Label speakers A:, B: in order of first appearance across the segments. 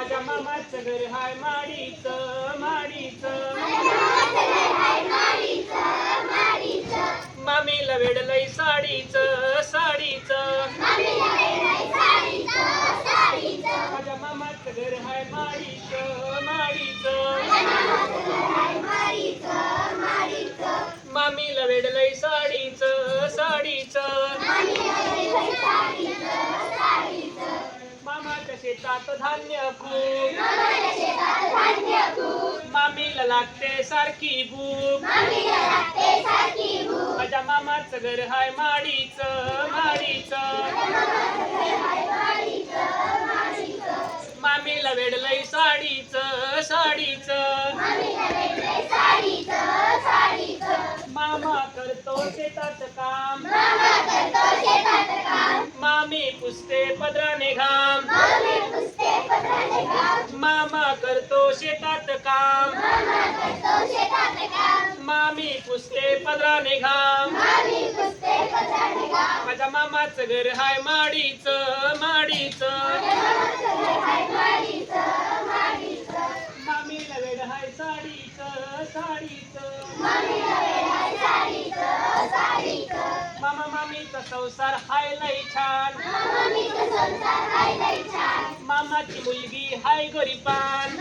A: माझ्या मामाचं घर हाय माडीचं माडीचं मामीला वेडलंय साडीचं साडीचं माझ्या मामाचं घर हाय माडीचं माडीचं मामीला वेडलंय साडीचं साडीचं मामाच्या शेतात धान्य खूप मामीला लागते सारखी भूक माझ्या मामाचं घर हाय माडीचं माडीचं मामीला वेडलंय साडीचं साडीचं मामा करतो शेतात काम मामी पुसते पदराने घाम मामा करतो शेतात काम मामी पुसते पदराने घाम माझ्या मामाचं घर हाय माडीचं माडीचं मामीला वेड हाय साडीचं साडीचं मामा मामीचा संसार हाय लय छान मामाची मुलगी हाय गरीबान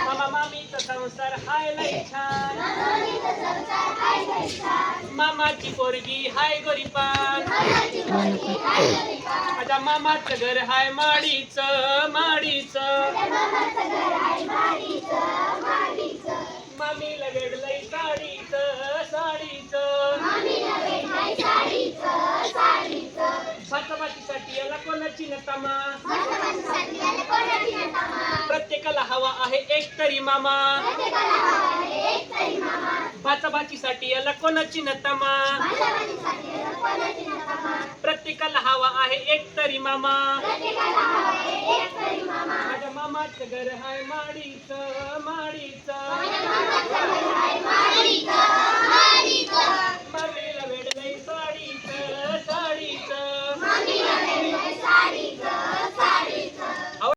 A: मामा मामीचा संसार हाय लय छान मामाची पोरगी हाय गरीबान माझ्या मामाचं घर हाय माडीचं माडीचं मामीला वेडलंय साडीचं साडीचं भाताभातीसाठी याला कोणाची नतामा प्रत्येकाला हवा आहे एक तरी मामा भाताभातीसाठी याला कोणाची नतामा प्रत्येकाला हवा आहे एक तरी मामा माझ्या मामाचं घर हाय माडीचं माडीचं